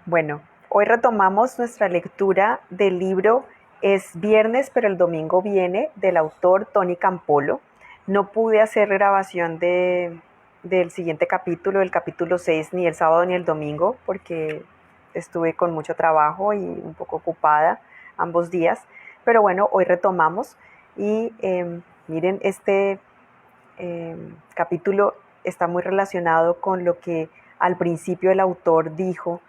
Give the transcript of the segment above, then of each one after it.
Bueno, hoy retomamos nuestra lectura del libro Es viernes, pero el domingo viene, del autor Tony Campolo. No pude hacer grabación del siguiente capítulo, el capítulo 6, ni el sábado ni el domingo, porque estuve con mucho trabajo y un poco ocupada ambos días. Pero bueno, hoy retomamos y miren, este capítulo está muy relacionado con lo que al principio el autor dijo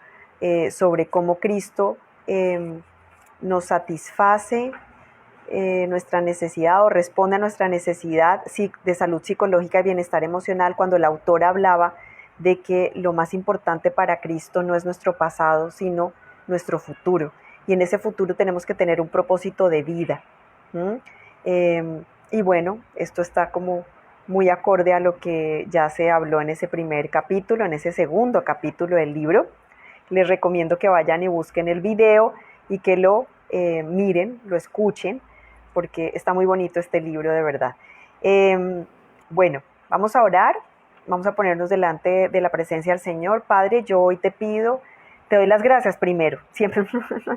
sobre cómo Cristo nos satisface nuestra necesidad o responde a nuestra necesidad de salud psicológica y bienestar emocional, cuando el autor hablaba de que lo más importante para Cristo no es nuestro pasado, sino nuestro futuro. Y en ese futuro tenemos que tener un propósito de vida. Y bueno, esto está como muy acorde a lo que ya se habló en ese primer capítulo, en ese segundo capítulo del libro. Les recomiendo que vayan y busquen el video y que lo miren, lo escuchen, porque está muy bonito este libro, de verdad. Bueno, vamos a orar, vamos a ponernos delante de la presencia del Señor. Padre, yo hoy te pido, te doy las gracias primero, siempre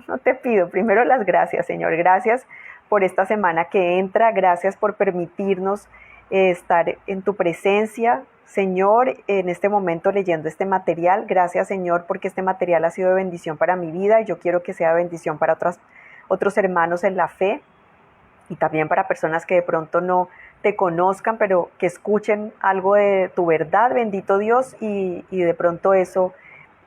no te pido, primero las gracias, Señor. Gracias por esta semana que entra, gracias por permitirnos estar en tu presencia, Señor, en este momento leyendo este material. Gracias, Señor, porque este material ha sido de bendición para mi vida y yo quiero que sea de bendición para otros hermanos en la fe y también para personas que de pronto no te conozcan, pero que escuchen algo de tu verdad, bendito Dios, y de pronto eso,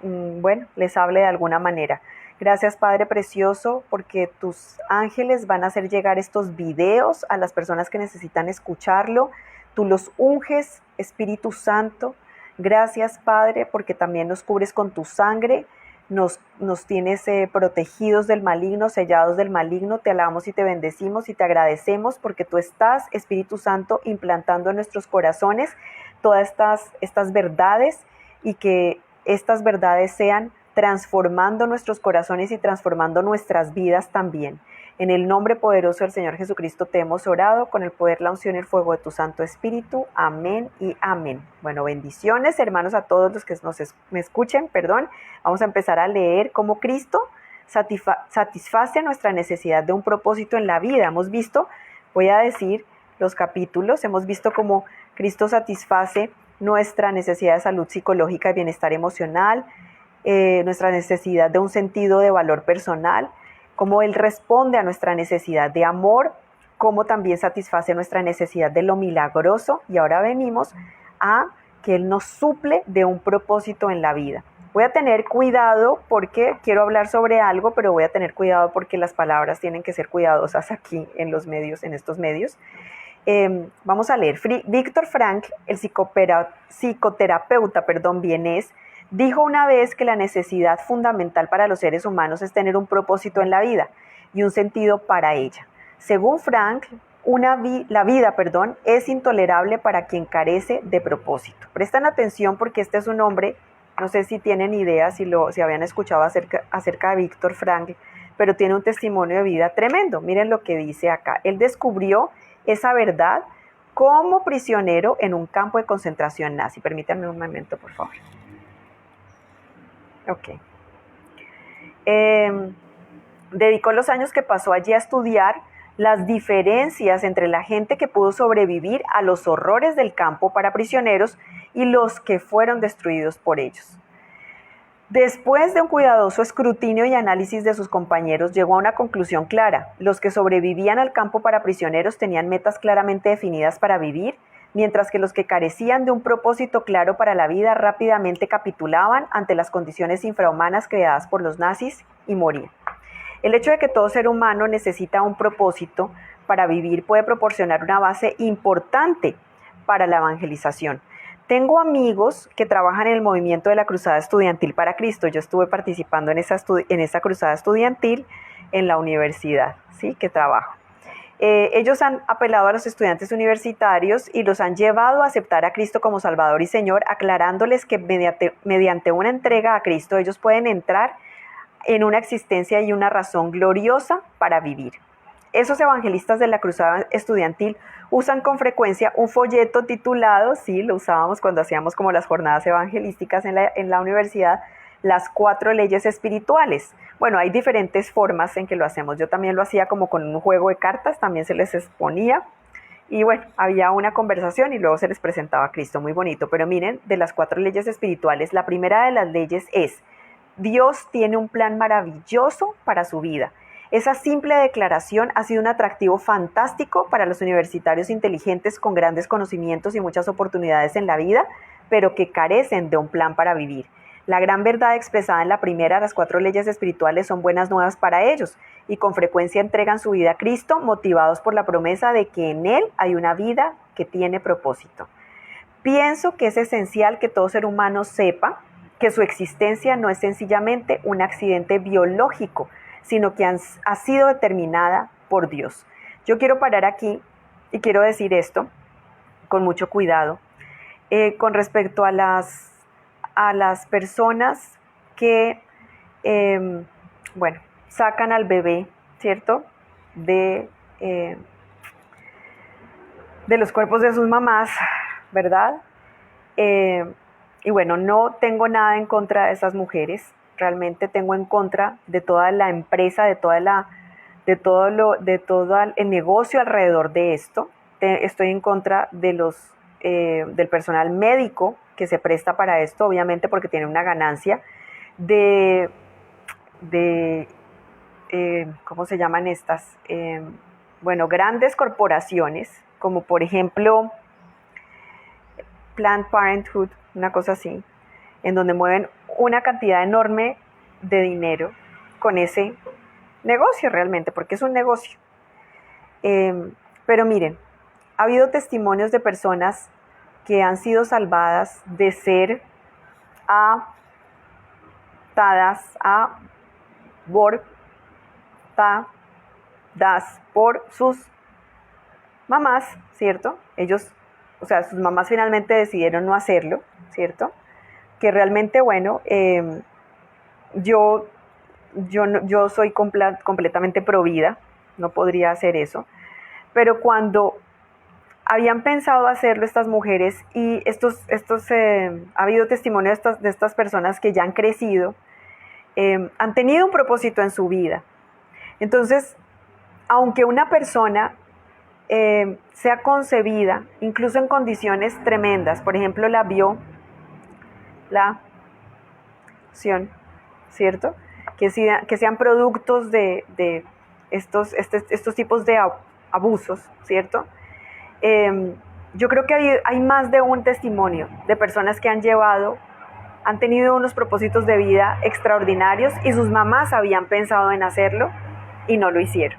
bueno, les hable de alguna manera. Gracias, Padre Precioso, porque tus ángeles van a hacer llegar estos videos a las personas que necesitan escucharlo. Tú los unges, Espíritu Santo. Gracias, Padre, porque también nos cubres con tu sangre. Nos tienes protegidos del maligno, sellados del maligno. Te alabamos y te bendecimos y te agradecemos porque tú estás, Espíritu Santo, implantando en nuestros corazones todas estas verdades, y que estas verdades sean transformando nuestros corazones y transformando nuestras vidas también. En el nombre poderoso del Señor Jesucristo te hemos orado, con el poder, la unción y el fuego de tu Santo Espíritu. Amén y amén. Bueno, bendiciones, hermanos, a todos los que me escuchen, perdón. Vamos a empezar a leer cómo Cristo satisface nuestra necesidad de un propósito en la vida. Hemos visto, voy a decir los capítulos, hemos visto cómo Cristo satisface nuestra necesidad de salud psicológica y bienestar emocional, nuestra necesidad de un sentido de valor personal, cómo Él responde a nuestra necesidad de amor, cómo también satisface nuestra necesidad de lo milagroso, y ahora venimos a que Él nos suple de un propósito en la vida. Voy a tener cuidado porque quiero hablar sobre algo, pero voy a tener cuidado porque las palabras tienen que ser cuidadosas aquí en los medios, en estos medios. Vamos a leer. Víctor Frank, el psicoterapeuta vienés, dijo una vez que la necesidad fundamental para los seres humanos es tener un propósito en la vida y un sentido para ella. Según Frank, la vida es intolerable para quien carece de propósito. Prestan atención porque este es un hombre, no sé si tienen idea, si habían escuchado acerca de Víctor Frank, pero tiene un testimonio de vida tremendo. Miren lo que dice acá. Él descubrió esa verdad como prisionero en un campo de concentración nazi. Permítanme un momento, por favor. Ok. Dedicó los años que pasó allí a estudiar las diferencias entre la gente que pudo sobrevivir a los horrores del campo para prisioneros y los que fueron destruidos por ellos. Después de un cuidadoso escrutinio y análisis de sus compañeros, llegó a una conclusión clara. Los que sobrevivían al campo para prisioneros tenían metas claramente definidas para vivir, mientras que los que carecían de un propósito claro para la vida rápidamente capitulaban ante las condiciones infrahumanas creadas por los nazis y morían. El hecho de que todo ser humano necesita un propósito para vivir puede proporcionar una base importante para la evangelización. Tengo amigos que trabajan en el movimiento de la Cruzada Estudiantil para Cristo. Yo estuve participando en esa cruzada estudiantil en la universidad, ¿sí?, que trabajo. Ellos han apelado a los estudiantes universitarios y los han llevado a aceptar a Cristo como Salvador y Señor, aclarándoles que mediante una entrega a Cristo ellos pueden entrar en una existencia y una razón gloriosa para vivir. Esos evangelistas de la Cruzada Estudiantil usan con frecuencia un folleto titulado, sí, lo usábamos cuando hacíamos como las jornadas evangelísticas en la universidad, las 4 leyes espirituales. Bueno, hay diferentes formas en que lo hacemos. Yo también lo hacía como con un juego de cartas, también se les exponía. Y bueno, había una conversación y luego se les presentaba a Cristo, muy bonito. Pero miren, de las 4 leyes espirituales, la primera de las leyes es: Dios tiene un plan maravilloso para su vida. Esa simple declaración ha sido un atractivo fantástico para los universitarios inteligentes con grandes conocimientos y muchas oportunidades en la vida, pero que carecen de un plan para vivir. La gran verdad expresada en la primera de las 4 leyes espirituales son buenas nuevas para ellos y con frecuencia entregan su vida a Cristo motivados por la promesa de que en Él hay una vida que tiene propósito. Pienso que es esencial que todo ser humano sepa que su existencia no es sencillamente un accidente biológico, sino que ha sido determinada por Dios. Yo quiero parar aquí y quiero decir esto con mucho cuidado con respecto a las personas que, sacan al bebé, ¿cierto?, de los cuerpos de sus mamás, ¿verdad? Y bueno, no tengo nada en contra de esas mujeres, realmente tengo en contra de toda la empresa, de todo el negocio alrededor de esto. Estoy en contra de del personal médico que se presta para esto, obviamente porque tiene una ganancia, ¿cómo se llaman estas? Grandes corporaciones, como por ejemplo Planned Parenthood, una cosa así, en donde mueven una cantidad enorme de dinero con ese negocio realmente, porque es un negocio. Pero miren, ha habido testimonios de personas que han sido salvadas de ser abortadas por sus mamás, ¿cierto? Sus mamás finalmente decidieron no hacerlo, ¿cierto? Que realmente, bueno, yo soy completamente pro vida, no podría hacer eso, pero cuando habían pensado hacerlo estas mujeres y ha habido testimonio de estas personas que ya han crecido, han tenido un propósito en su vida. Entonces, aunque una persona sea concebida, incluso en condiciones tremendas, por ejemplo, la violación, ¿cierto? Que sean productos de estos tipos de abusos, ¿cierto? Yo creo que hay más de un testimonio de personas que han tenido unos propósitos de vida extraordinarios y sus mamás habían pensado en hacerlo y no lo hicieron.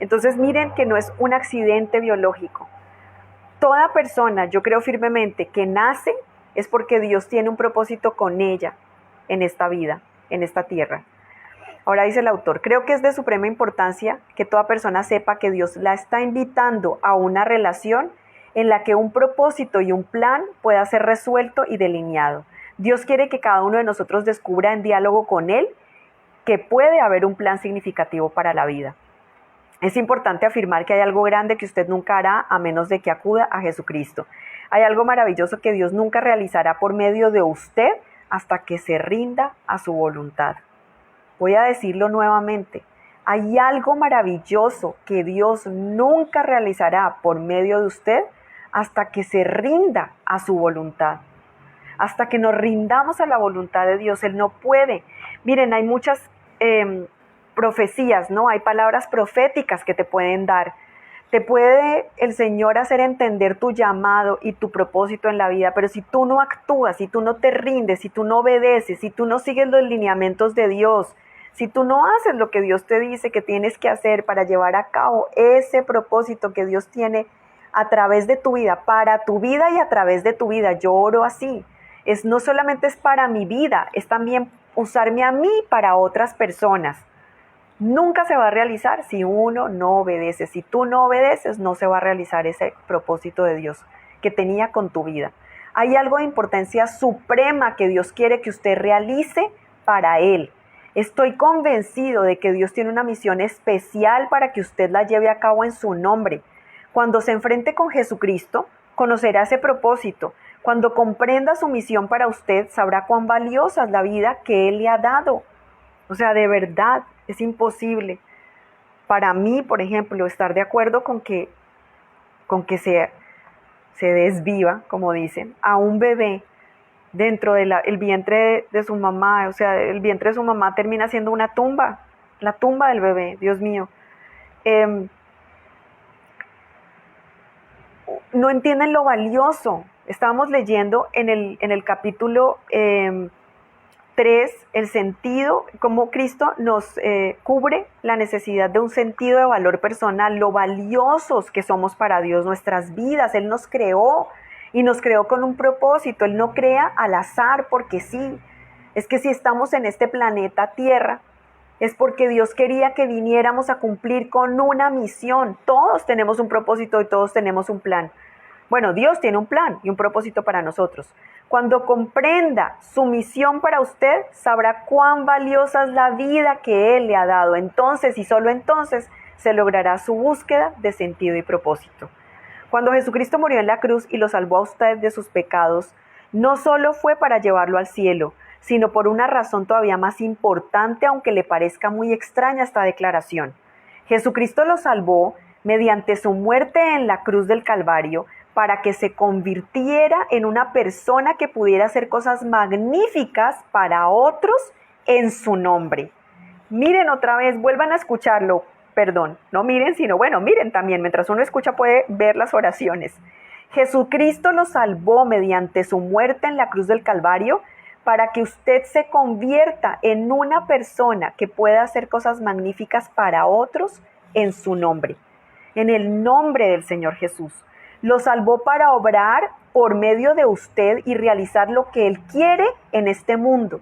Entonces miren que no es un accidente biológico. Toda persona, yo creo firmemente, que nace es porque Dios tiene un propósito con ella en esta vida, en esta tierra. Ahora dice el autor: creo que es de suprema importancia que toda persona sepa que Dios la está invitando a una relación en la que un propósito y un plan pueda ser resuelto y delineado. Dios quiere que cada uno de nosotros descubra en diálogo con Él que puede haber un plan significativo para la vida. Es importante afirmar que hay algo grande que usted nunca hará a menos de que acuda a Jesucristo. Hay algo maravilloso que Dios nunca realizará por medio de usted hasta que se rinda a su voluntad. Voy a decirlo nuevamente. Hay algo maravilloso que Dios nunca realizará por medio de usted hasta que se rinda a su voluntad. Hasta que nos rindamos a la voluntad de Dios. Él no puede. Miren, hay muchas profecías, ¿no? Hay palabras proféticas que te pueden dar. Te puede el Señor hacer entender tu llamado y tu propósito en la vida, pero si tú no actúas, si tú no te rindes, si tú no obedeces, si tú no sigues los lineamientos de Dios, si tú no haces lo que Dios te dice que tienes que hacer para llevar a cabo ese propósito que Dios tiene a través de tu vida, para tu vida y a través de tu vida, yo oro así. No solamente es para mi vida, es también usarme a mí para otras personas. Nunca se va a realizar si uno no obedece. Si tú no obedeces, no se va a realizar ese propósito de Dios que tenía con tu vida. Hay algo de importancia suprema que Dios quiere que usted realice para Él. Estoy convencido de que Dios tiene una misión especial para que usted la lleve a cabo en su nombre. Cuando se enfrente con Jesucristo, conocerá ese propósito. Cuando comprenda su misión para usted, sabrá cuán valiosa es la vida que Él le ha dado. O sea, de verdad, es imposible para mí, por ejemplo, estar de acuerdo con que se desviva, como dicen, a un bebé dentro del vientre de su mamá. O sea, el vientre de su mamá termina siendo una tumba, la tumba del bebé, Dios mío. No entienden lo valioso. Estábamos leyendo en el capítulo 3, el sentido, cómo Cristo nos cubre la necesidad de un sentido de valor personal, lo valiosos que somos para Dios, nuestras vidas. Él nos creó y nos creó con un propósito. Él no crea al azar porque sí. Es que si estamos en este planeta Tierra, es porque Dios quería que viniéramos a cumplir con una misión. Todos tenemos un propósito y todos tenemos un plan. Bueno, Dios tiene un plan y un propósito para nosotros. Cuando comprenda su misión para usted, sabrá cuán valiosa es la vida que Él le ha dado. Entonces, y solo entonces, se logrará su búsqueda de sentido y propósito. Cuando Jesucristo murió en la cruz y lo salvó a usted de sus pecados, no solo fue para llevarlo al cielo, sino por una razón todavía más importante, aunque le parezca muy extraña esta declaración. Jesucristo lo salvó mediante su muerte en la cruz del Calvario, para que se convirtiera en una persona que pudiera hacer cosas magníficas para otros en su nombre. Miren otra vez, vuelvan a escucharlo, perdón, no miren, sino bueno, miren también, mientras uno escucha puede ver las oraciones. Jesucristo lo salvó mediante su muerte en la cruz del Calvario, para que usted se convierta en una persona que pueda hacer cosas magníficas para otros en su nombre, en el nombre del Señor Jesús. Lo salvó para obrar por medio de usted y realizar lo que Él quiere en este mundo.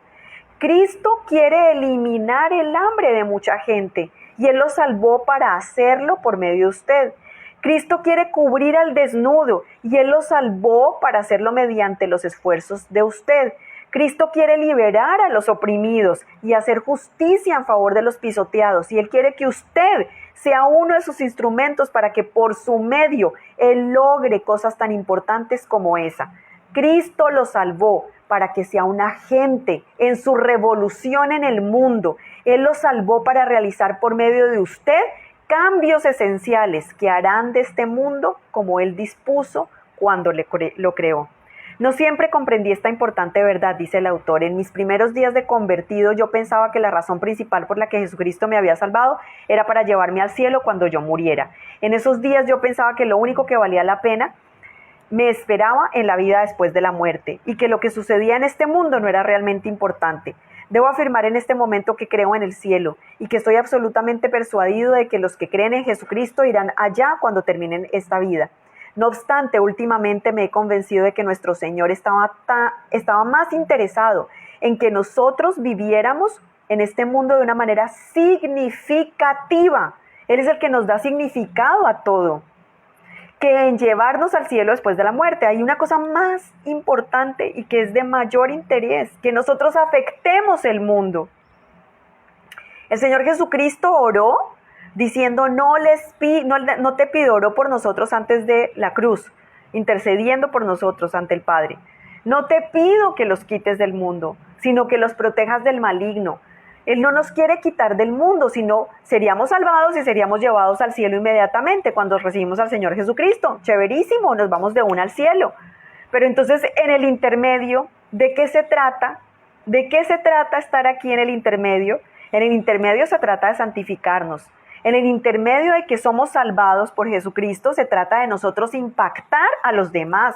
Cristo quiere eliminar el hambre de mucha gente y Él lo salvó para hacerlo por medio de usted. Cristo quiere cubrir al desnudo y Él lo salvó para hacerlo mediante los esfuerzos de usted. Cristo quiere liberar a los oprimidos y hacer justicia en favor de los pisoteados. Y Él quiere que usted sea uno de sus instrumentos para que por su medio Él logre cosas tan importantes como esa. Cristo lo salvó para que sea un agente en su revolución en el mundo. Él lo salvó para realizar por medio de usted cambios esenciales que harán de este mundo como Él dispuso cuando lo creó. No siempre comprendí esta importante verdad, dice el autor. En mis primeros días de convertido yo pensaba que la razón principal por la que Jesucristo me había salvado era para llevarme al cielo cuando yo muriera. En esos días yo pensaba que lo único que valía la pena me esperaba en la vida después de la muerte y que lo que sucedía en este mundo no era realmente importante. Debo afirmar en este momento que creo en el cielo y que estoy absolutamente persuadido de que los que creen en Jesucristo irán allá cuando terminen esta vida. No obstante, últimamente me he convencido de que nuestro Señor estaba más interesado en que nosotros viviéramos en este mundo de una manera significativa. Él es el que nos da significado a todo, que en llevarnos al cielo después de la muerte. Hay una cosa más importante y que es de mayor interés, que nosotros afectemos el mundo. El Señor Jesucristo oró diciendo, no te pido, oró por nosotros antes de la cruz, intercediendo por nosotros ante el Padre. No te pido que los quites del mundo, sino que los protejas del maligno. Él no nos quiere quitar del mundo, sino seríamos salvados y seríamos llevados al cielo inmediatamente cuando recibimos al Señor Jesucristo. Chéverísimo, nos vamos de una al cielo. Pero entonces, en el intermedio, ¿de qué se trata? ¿De qué se trata estar aquí en el intermedio? En el intermedio se trata de santificarnos. En el intermedio de que somos salvados por Jesucristo, se trata de nosotros impactar a los demás,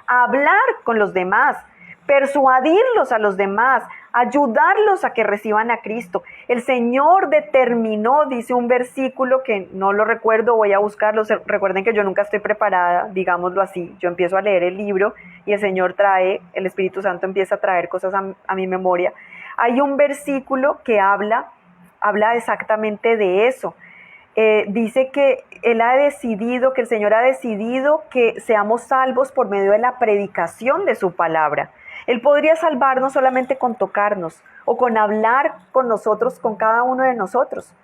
hablar con los demás, persuadirlos a los demás, ayudarlos a que reciban a Cristo. El Señor determinó, dice un versículo que no lo recuerdo, voy a buscarlo. Recuerden que yo nunca estoy preparada, digámoslo así. Yo empiezo a leer el libro y el Señor el Espíritu Santo empieza a traer cosas a mi memoria. Hay un versículo que habla exactamente de eso. Dice que Él ha decidido, que el Señor ha decidido que seamos salvos por medio de la predicación de su palabra. Él podría salvarnos solamente con tocarnos o con hablar con nosotros, con cada uno de nosotros,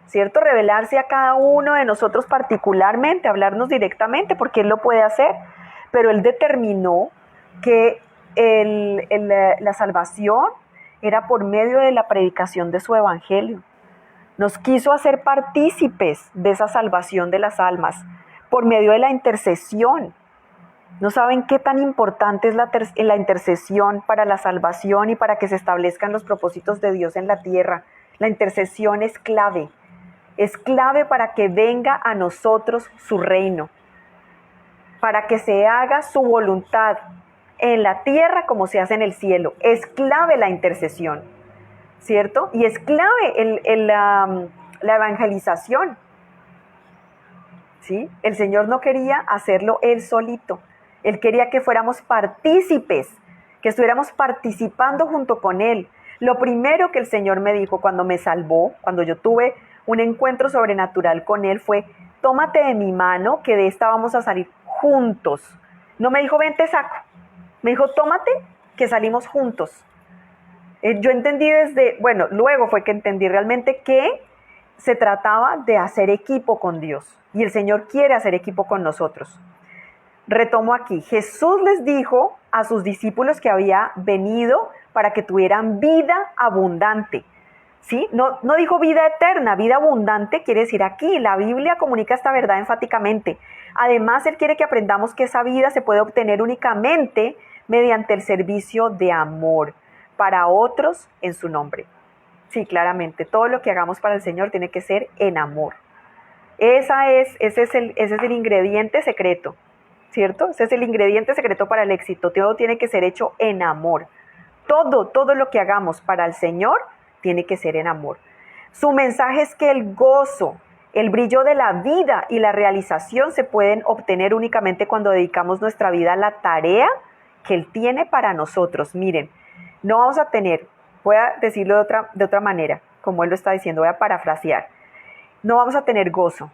¿cierto? Revelarse a cada uno de nosotros particularmente, hablarnos directamente, porque Él lo puede hacer. Pero Él determinó que la salvación era por medio de la predicación de su evangelio. Nos quiso hacer partícipes de esa salvación de las almas por medio de la intercesión. ¿No saben qué tan importante es la intercesión para la salvación y para que se establezcan los propósitos de Dios en la tierra? La intercesión es clave para que venga a nosotros su reino, para que se haga su voluntad en la tierra como se hace en el cielo. Es clave la intercesión, ¿cierto? Y es clave la evangelización, ¿sí? El Señor no quería hacerlo Él solito. Él quería que fuéramos partícipes, que estuviéramos participando junto con Él. Lo primero que el Señor me dijo cuando me salvó, cuando yo tuve un encuentro sobrenatural con Él, fue: tómate de mi mano, que de esta vamos a salir juntos. No me dijo, ven, te saco. Me dijo, tómate, que salimos juntos. Yo entendí luego fue que entendí realmente que se trataba de hacer equipo con Dios. Y el Señor quiere hacer equipo con nosotros. Retomo aquí. Jesús les dijo a sus discípulos que había venido para que tuvieran vida abundante. ¿Sí? No dijo vida eterna, vida abundante quiere decir aquí. La Biblia comunica esta verdad enfáticamente. Además, Él quiere que aprendamos que esa vida se puede obtener únicamente mediante el servicio de amor para otros en su nombre. Sí, claramente, todo lo que hagamos para el Señor tiene que ser en amor. Ese es el ingrediente secreto, ¿cierto? Ese es el ingrediente secreto para el éxito. Todo tiene que ser hecho en amor. Todo lo que hagamos para el Señor tiene que ser en amor. Su mensaje es que el gozo, el brillo de la vida y la realización se pueden obtener únicamente cuando dedicamos nuestra vida a la tarea que Él tiene para nosotros. Miren, no vamos a tener, voy a decirlo de otra manera, como Él lo está diciendo, voy a parafrasear. No vamos a tener gozo,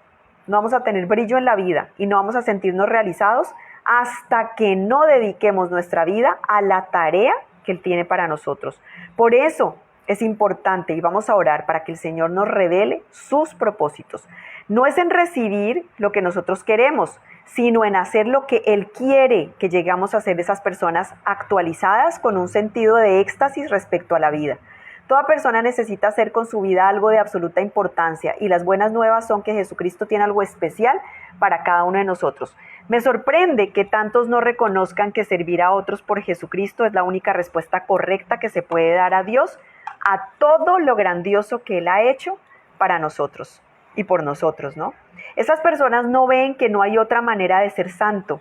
no vamos a tener brillo en la vida y no vamos a sentirnos realizados hasta que no dediquemos nuestra vida a la tarea que Él tiene para nosotros. Por eso es importante, y vamos a orar para que el Señor nos revele sus propósitos. No es en recibir lo que nosotros queremos, sino en hacer lo que Él quiere que llegamos a ser esas personas actualizadas con un sentido de éxtasis respecto a la vida. Toda persona necesita hacer con su vida algo de absoluta importancia, y las buenas nuevas son que Jesucristo tiene algo especial para cada uno de nosotros. Me sorprende que tantos no reconozcan que servir a otros por Jesucristo es la única respuesta correcta que se puede dar a Dios a todo lo grandioso que Él ha hecho para nosotros y por nosotros, ¿no? Esas personas no ven que no hay otra manera de ser santo.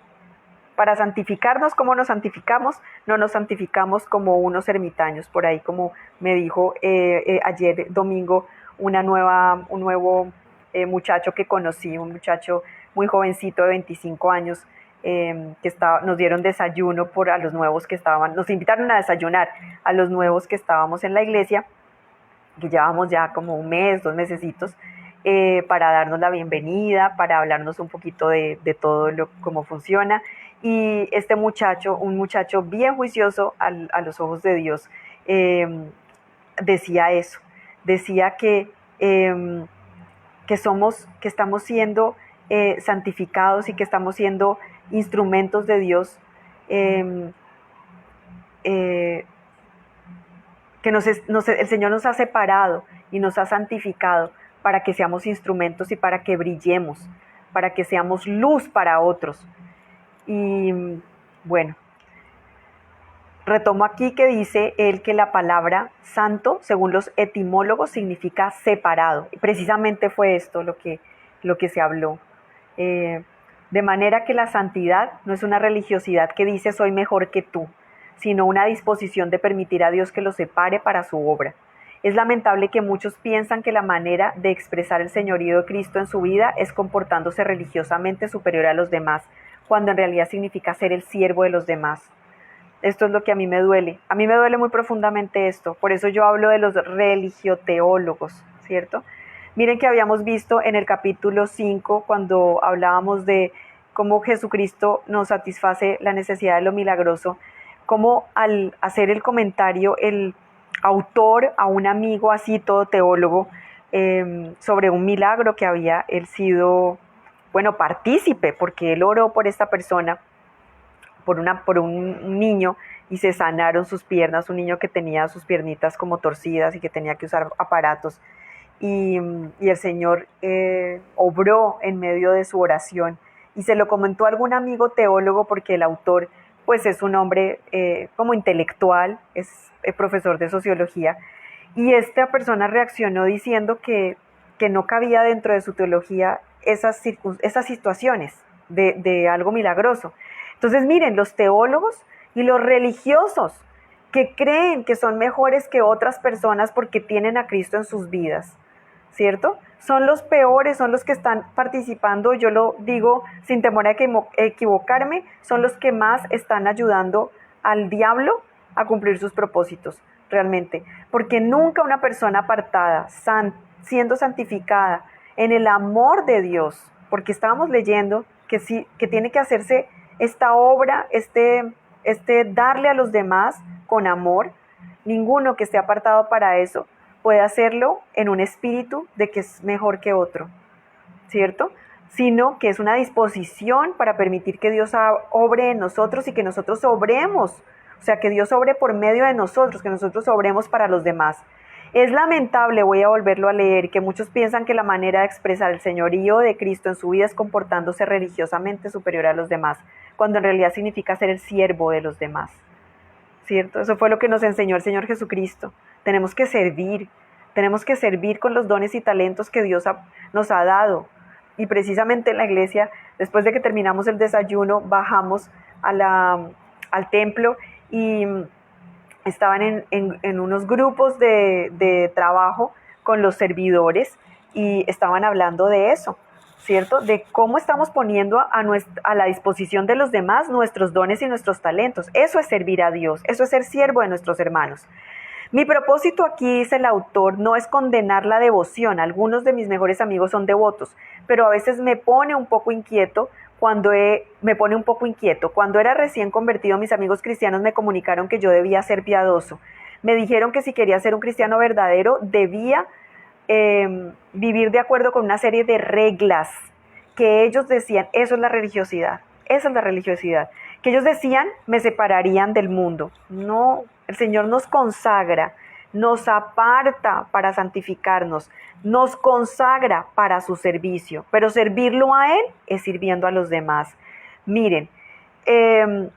Para santificarnos, ¿cómo nos santificamos? No nos santificamos como unos ermitaños, por ahí como me dijo ayer domingo un nuevo muchacho que conocí, un muchacho muy jovencito de 25 años, nos dieron desayuno a los nuevos que estaban, nos invitaron a desayunar a los nuevos que estábamos en la iglesia, que llevábamos ya como un mes, 2 mesecitos, para darnos la bienvenida, para hablarnos un poquito de todo cómo funciona. Y este muchacho, un muchacho bien juicioso a los ojos de Dios, decía eso, decía que estamos siendo santificados y que estamos siendo instrumentos de Dios, que el Señor nos ha separado y nos ha santificado para que seamos instrumentos y para que brillemos, para que seamos luz para otros. Y bueno, retomo aquí que dice él que la palabra santo, según los etimólogos, significa separado. Y precisamente fue esto lo que se habló. De manera que la santidad no es una religiosidad que dice soy mejor que tú, sino una disposición de permitir a Dios que lo separe para su obra. Es lamentable que muchos piensan que la manera de expresar el señorío de Cristo en su vida es comportándose religiosamente superior a los demás, cuando en realidad significa ser el siervo de los demás. Esto es lo que a mí me duele. A mí me duele muy profundamente esto. Por eso yo hablo de los religioteólogos, ¿cierto? Miren que habíamos visto en el capítulo 5, cuando hablábamos de cómo Jesucristo nos satisface la necesidad de lo milagroso, cómo al hacer el comentario, el autor a un amigo así, todo teólogo, sobre un milagro que había él sido, partícipe, porque él oró por esta persona, por un niño y se sanaron sus piernas, un niño que tenía sus piernitas como torcidas y que tenía que usar aparatos. Y el Señor obró en medio de su oración y se lo comentó a algún amigo teólogo porque el autor pues es un hombre como intelectual, es profesor de sociología, y esta persona reaccionó diciendo que no cabía dentro de su teología esas situaciones de algo milagroso. Entonces miren, los teólogos y los religiosos que creen que son mejores que otras personas porque tienen a Cristo en sus vidas, ¿cierto? Son los peores, son los que están participando, yo lo digo sin temor a equivocarme, son los que más están ayudando al diablo a cumplir sus propósitos, realmente. Porque nunca una persona apartada, siendo santificada en el amor de Dios, porque estábamos leyendo que sí, que tiene que hacerse esta obra, darle a los demás con amor, ninguno que esté apartado para eso puede hacerlo en un espíritu de que es mejor que otro, ¿cierto? Sino que es una disposición para permitir que Dios obre en nosotros y que nosotros obremos, o sea, que Dios obre por medio de nosotros, que nosotros obremos para los demás. Es lamentable, voy a volverlo a leer, que muchos piensan que la manera de expresar el señorío de Cristo en su vida es comportándose religiosamente superior a los demás, cuando en realidad significa ser el siervo de los demás, ¿cierto? Eso fue lo que nos enseñó el Señor Jesucristo. Tenemos que servir con los dones y talentos que Dios nos ha dado. Y precisamente en la iglesia, después de que terminamos el desayuno, bajamos al templo y estaban en unos grupos de trabajo con los servidores y estaban hablando de eso, ¿cierto? De cómo estamos poniendo a la disposición de los demás nuestros dones y nuestros talentos. Eso es servir a Dios, eso es ser siervo de nuestros hermanos. Mi propósito aquí, dice el autor, no es condenar la devoción. Algunos de mis mejores amigos son devotos, pero a veces me pone un poco inquieto. Cuando era recién convertido, mis amigos cristianos me comunicaron que yo debía ser piadoso. Me dijeron que si quería ser un cristiano verdadero, debía vivir de acuerdo con una serie de reglas que ellos decían, eso es la religiosidad, que ellos decían me separarían del mundo. No, el Señor nos consagra, nos aparta para santificarnos, nos consagra para su servicio, pero servirlo a Él es sirviendo a los demás. Miren, en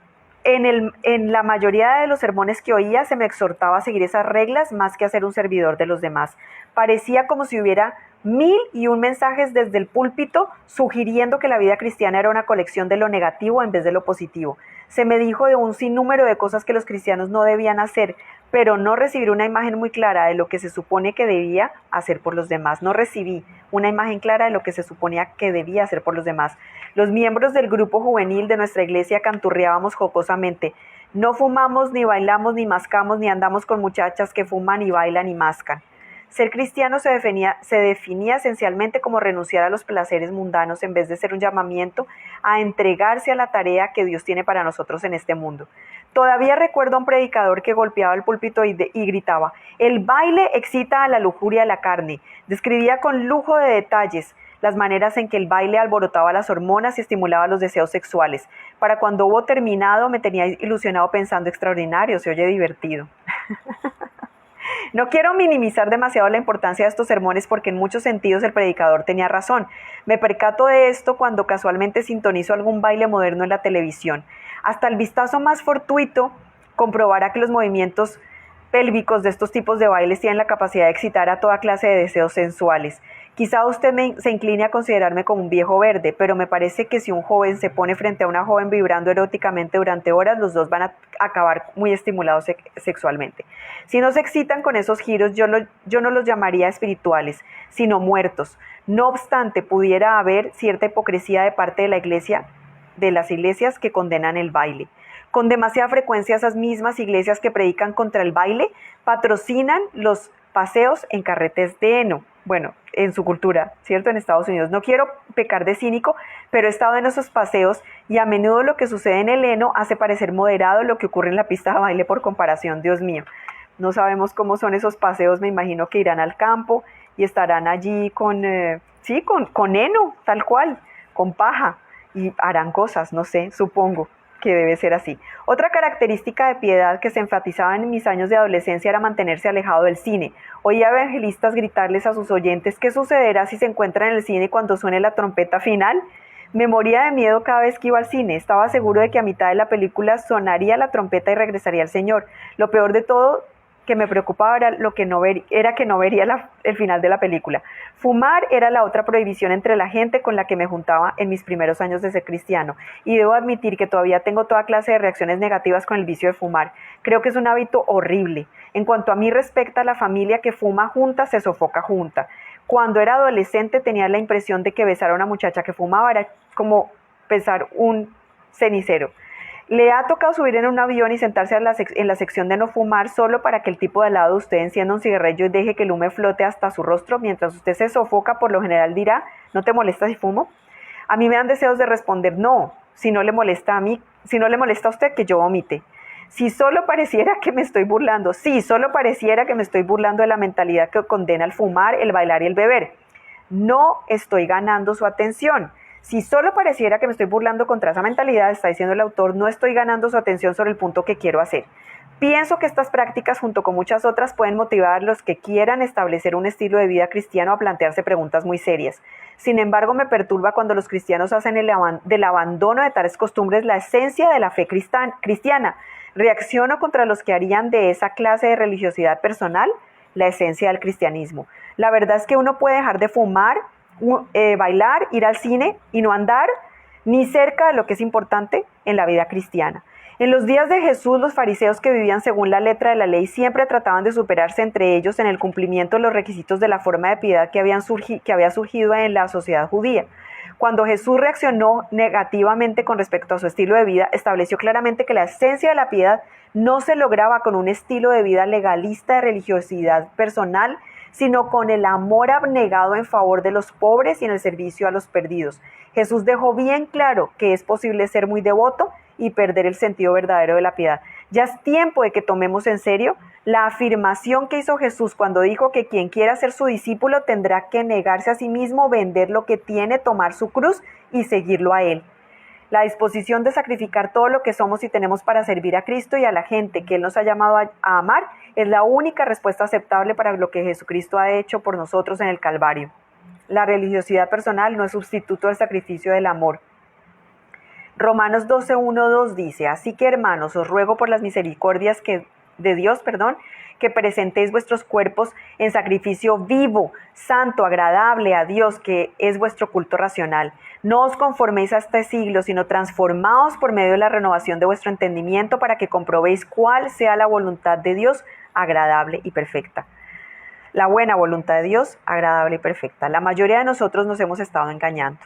la mayoría de los sermones que oía se me exhortaba a seguir esas reglas más que a ser un servidor de los demás. Parecía como si hubiera 1001 mensajes desde el púlpito sugiriendo que la vida cristiana era una colección de lo negativo en vez de lo positivo. Se me dijo de un sinnúmero de cosas que los cristianos no debían hacer, pero no recibí una imagen muy clara de lo que se supone que debía hacer por los demás. No recibí una imagen clara de lo que se suponía que debía hacer por los demás. Los miembros del grupo juvenil de nuestra iglesia canturreábamos jocosamente. No fumamos, ni bailamos, ni mascamos, ni andamos con muchachas que fuman y bailan y mascan. Ser cristiano se definía esencialmente como renunciar a los placeres mundanos en vez de ser un llamamiento a entregarse a la tarea que Dios tiene para nosotros en este mundo. Todavía recuerdo a un predicador que golpeaba el púlpito y gritaba, el baile excita a la lujuria de la carne. Describía con lujo de detalles las maneras en que el baile alborotaba las hormonas y estimulaba los deseos sexuales. Para cuando hubo terminado me tenía ilusionado pensando extraordinario, se oye divertido. No quiero minimizar demasiado la importancia de estos sermones porque en muchos sentidos el predicador tenía razón. Me percato de esto cuando casualmente sintonizo algún baile moderno en la televisión. Hasta el vistazo más fortuito comprobará que los movimientos pélvicos de estos tipos de bailes tienen la capacidad de excitar a toda clase de deseos sensuales. Quizá usted se incline a considerarme como un viejo verde, pero me parece que si un joven se pone frente a una joven vibrando eróticamente durante horas, los dos van a acabar muy estimulados sexualmente. Si no se excitan con esos giros, yo no los llamaría espirituales, sino muertos. No obstante, pudiera haber cierta hipocresía de parte de la iglesia, de las iglesias que condenan el baile. Con demasiada frecuencia esas mismas iglesias que predican contra el baile patrocinan los paseos en carretes de heno. Bueno, en su cultura, ¿cierto? En Estados Unidos. No quiero pecar de cínico, pero he estado en esos paseos y a menudo lo que sucede en el heno hace parecer moderado lo que ocurre en la pista de baile por comparación. Dios mío, no sabemos cómo son esos paseos. Me imagino que irán al campo y estarán allí con heno, tal cual, con paja y harán cosas, no sé, supongo. que debe ser así. Otra característica de piedad que se enfatizaba en mis años de adolescencia era mantenerse alejado del cine. Oía evangelistas gritarles a sus oyentes qué sucederá si se encuentran en el cine cuando suene la trompeta final. Me moría de miedo cada vez que iba al cine. Estaba seguro de que a mitad de la película sonaría la trompeta y regresaría el Señor. Lo peor de todo que me preocupaba era, que no vería el final de la película. Fumar era la otra prohibición entre la gente con la que me juntaba en mis primeros años de ser cristiano. Y debo admitir que todavía tengo toda clase de reacciones negativas con el vicio de fumar. Creo que es un hábito horrible. En cuanto a mí respecta, la familia que fuma junta se sofoca junta. Cuando era adolescente tenía la impresión de que besar a una muchacha que fumaba era como besar un cenicero. Le ha tocado subir en un avión y sentarse en la sección de no fumar solo para que el tipo de al lado de usted encienda un cigarrillo y deje que el humo flote hasta su rostro mientras usted se sofoca. Por lo general dirá, ¿no te molesta si fumo? A mí me dan deseos de responder no, si no le molesta a usted, que yo vomite. Si solo pareciera que me estoy burlando, solo pareciera que me estoy burlando de la mentalidad que condena el fumar, el bailar y el beber. No estoy ganando su atención. Si solo pareciera que me estoy burlando contra esa mentalidad, está diciendo el autor, no estoy ganando su atención sobre el punto que quiero hacer. Pienso que estas prácticas, junto con muchas otras, pueden motivar a los que quieran establecer un estilo de vida cristiano a plantearse preguntas muy serias. Sin embargo, me perturba cuando los cristianos hacen del abandono de tales costumbres la esencia de la fe cristiana. Reacciono contra los que harían de esa clase de religiosidad personal la esencia del cristianismo. La verdad es que uno puede dejar de fumar, bailar, ir al cine y no andar ni cerca de lo que es importante en la vida cristiana. En los días de Jesús, los fariseos que vivían según la letra de la ley siempre trataban de superarse entre ellos en el cumplimiento de los requisitos de la forma de piedad que había surgido en la sociedad judía. Cuando Jesús reaccionó negativamente con respecto a su estilo de vida, estableció claramente que la esencia de la piedad no se lograba con un estilo de vida legalista de religiosidad personal, sino con el amor abnegado en favor de los pobres y en el servicio a los perdidos. Jesús dejó bien claro que es posible ser muy devoto y perder el sentido verdadero de la piedad. Ya es tiempo de que tomemos en serio la afirmación que hizo Jesús cuando dijo que quien quiera ser su discípulo tendrá que negarse a sí mismo, vender lo que tiene, tomar su cruz y seguirlo a Él. La disposición de sacrificar todo lo que somos y tenemos para servir a Cristo y a la gente que Él nos ha llamado a amar es la única respuesta aceptable para lo que Jesucristo ha hecho por nosotros en el Calvario. La religiosidad personal no es sustituto del sacrificio del amor. Romanos 12:1-2 dice, así que hermanos, os ruego por las misericordias de Dios, que presentéis vuestros cuerpos en sacrificio vivo, santo, agradable a Dios, que es vuestro culto racional. No os conforméis a este siglo, sino transformaos por medio de la renovación de vuestro entendimiento para que comprobéis cuál sea la voluntad de Dios, agradable y perfecta. La buena voluntad de Dios, agradable y perfecta. La mayoría de nosotros nos hemos estado engañando.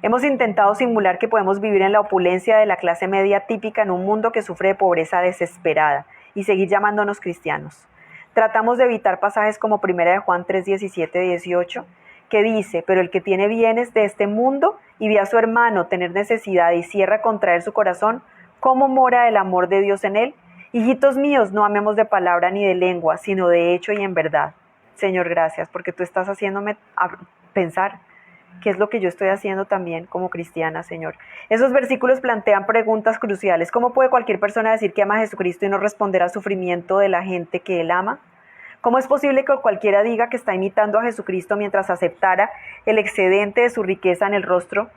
Hemos intentado simular que podemos vivir en la opulencia de la clase media típica en un mundo que sufre de pobreza desesperada y seguir llamándonos cristianos. Tratamos de evitar pasajes como 1 de Juan 3:17-18, que dice, pero el que tiene bienes de este mundo y ve a su hermano tener necesidad y cierra contra él su corazón, ¿cómo mora el amor de Dios en él? Hijitos míos, no amemos de palabra ni de lengua, sino de hecho y en verdad. Señor, gracias, porque tú estás haciéndome pensar qué es lo que yo estoy haciendo también como cristiana, Señor. Esos versículos plantean preguntas cruciales. ¿Cómo puede cualquier persona decir que ama a Jesucristo y no responder al sufrimiento de la gente que Él ama? ¿Cómo es posible que cualquiera diga que está imitando a Jesucristo mientras aceptara el excedente de su riqueza en el rostro,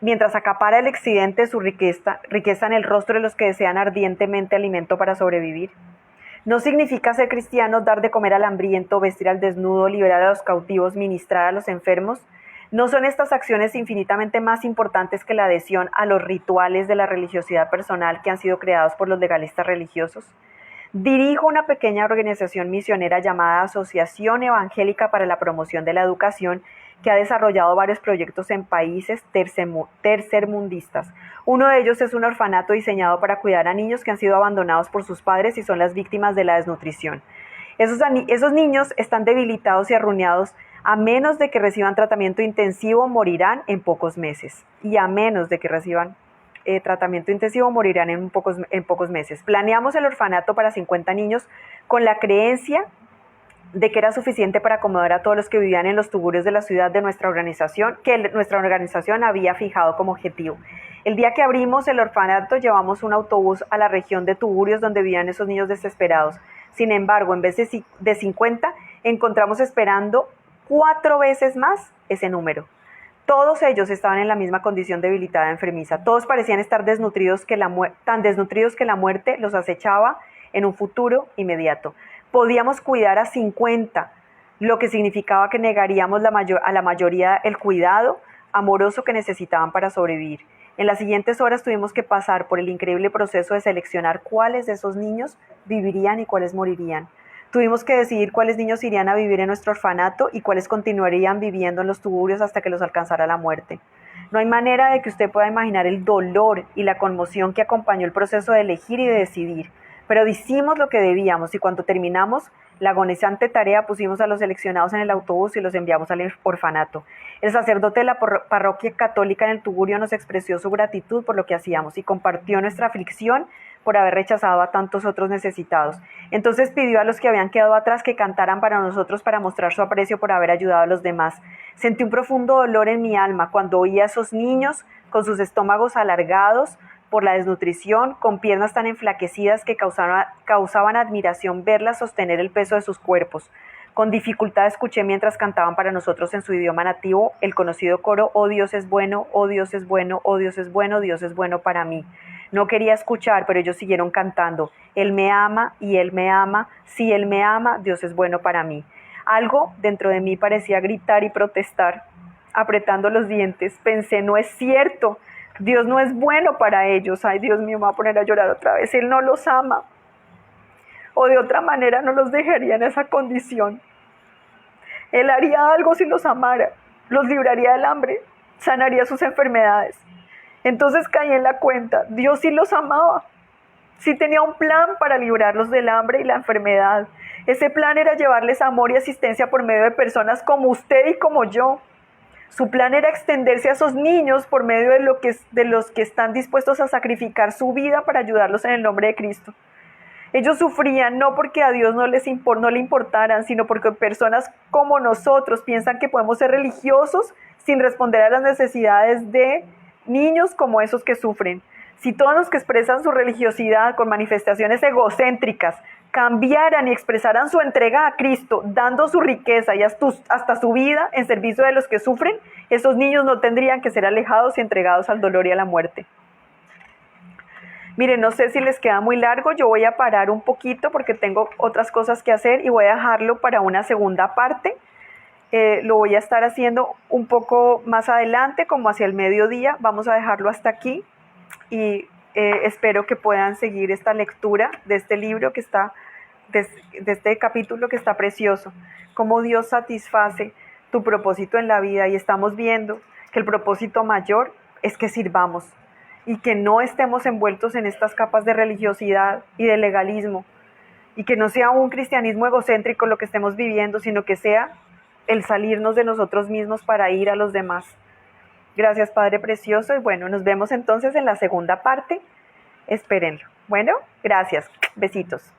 mientras acapara el excedente de su riqueza en el rostro de los que desean ardientemente alimento para sobrevivir? No significa ser cristiano dar de comer al hambriento, vestir al desnudo, liberar a los cautivos, ministrar a los enfermos. ¿No son estas acciones infinitamente más importantes que la adhesión a los rituales de la religiosidad personal que han sido creados por los legalistas religiosos? Dirijo una pequeña organización misionera llamada Asociación Evangélica para la Promoción de la Educación, que ha desarrollado varios proyectos en países tercermundistas. Uno de ellos es un orfanato diseñado para cuidar a niños que han sido abandonados por sus padres y son las víctimas de la desnutrición. Esos niños están debilitados y arruinados. A menos de que reciban tratamiento intensivo, morirán en pocos meses. Y a menos de que reciban tratamiento intensivo, morirán en pocos meses. Planeamos el orfanato para 50 niños con la creencia de que era suficiente para acomodar a todos los que vivían en los tugurios de la ciudad de nuestra organización, que nuestra organización había fijado como objetivo. El día que abrimos el orfanato, llevamos un autobús a la región de Tugurios donde vivían esos niños desesperados. Sin embargo, en vez de 50, encontramos esperando 4 veces más ese número. Todos ellos estaban en la misma condición debilitada, enfermiza. Todos parecían estar tan desnutridos que la muerte los acechaba en un futuro inmediato. Podíamos cuidar a 50, lo que significaba que negaríamos a la mayoría el cuidado amoroso que necesitaban para sobrevivir. En las siguientes horas tuvimos que pasar por el increíble proceso de seleccionar cuáles de esos niños vivirían y cuáles morirían. Tuvimos que decidir cuáles niños irían a vivir en nuestro orfanato y cuáles continuarían viviendo en los Tugurios hasta que los alcanzara la muerte. No hay manera de que usted pueda imaginar el dolor y la conmoción que acompañó el proceso de elegir y de decidir. Pero hicimos lo que debíamos y cuando terminamos la agonizante tarea pusimos a los seleccionados en el autobús y los enviamos al orfanato. El sacerdote de la parroquia católica en el Tugurio nos expresó su gratitud por lo que hacíamos y compartió nuestra aflicción por haber rechazado a tantos otros necesitados. Entonces pidió a los que habían quedado atrás que cantaran para nosotros para mostrar su aprecio por haber ayudado a los demás. Sentí un profundo dolor en mi alma cuando oí a esos niños con sus estómagos alargados por la desnutrición, con piernas tan enflaquecidas que causaban admiración verlas sostener el peso de sus cuerpos. Con dificultad escuché mientras cantaban para nosotros en su idioma nativo el conocido coro: oh Dios es bueno, oh Dios es bueno, oh Dios es bueno, Dios es bueno para mí. No quería escuchar, pero ellos siguieron cantando: Él me ama y Él me ama, sí, Él me ama, Dios es bueno para mí. Algo dentro de mí parecía gritar y protestar. Apretando los dientes, pensé: no es cierto, Dios no es bueno para ellos. Ay, Dios mío, me va a poner a llorar otra vez. Él no los ama. O de otra manera no los dejaría en esa condición. Él haría algo si los amara, los libraría del hambre, sanaría sus enfermedades. Entonces caí en la cuenta: Dios sí los amaba, sí tenía un plan para librarlos del hambre y la enfermedad. Ese plan era llevarles amor y asistencia por medio de personas como usted y como yo. Su plan era extenderse a esos niños por medio de los que están dispuestos a sacrificar su vida para ayudarlos en el nombre de Cristo. Ellos sufrían no porque a Dios no le importaran, sino porque personas como nosotros piensan que podemos ser religiosos sin responder a las necesidades de niños como esos que sufren. Si todos los que expresan su religiosidad con manifestaciones egocéntricas cambiaran y expresaran su entrega a Cristo, dando su riqueza y hasta su vida en servicio de los que sufren, esos niños no tendrían que ser alejados y entregados al dolor y a la muerte. Miren, no sé si les queda muy largo, yo voy a parar un poquito porque tengo otras cosas que hacer y voy a dejarlo para una segunda parte. Lo voy a estar haciendo un poco más adelante, como hacia el mediodía. Vamos a dejarlo hasta aquí y espero que puedan seguir esta lectura de este libro que está, de este capítulo que está precioso. Cómo Dios satisface tu propósito en la vida, y estamos viendo que el propósito mayor es que sirvamos y que no estemos envueltos en estas capas de religiosidad y de legalismo, y que no sea un cristianismo egocéntrico lo que estemos viviendo, sino que sea el salirnos de nosotros mismos para ir a los demás. Gracias, Padre precioso, y bueno, nos vemos entonces en la segunda parte. Espérenlo. Bueno, gracias. Besitos.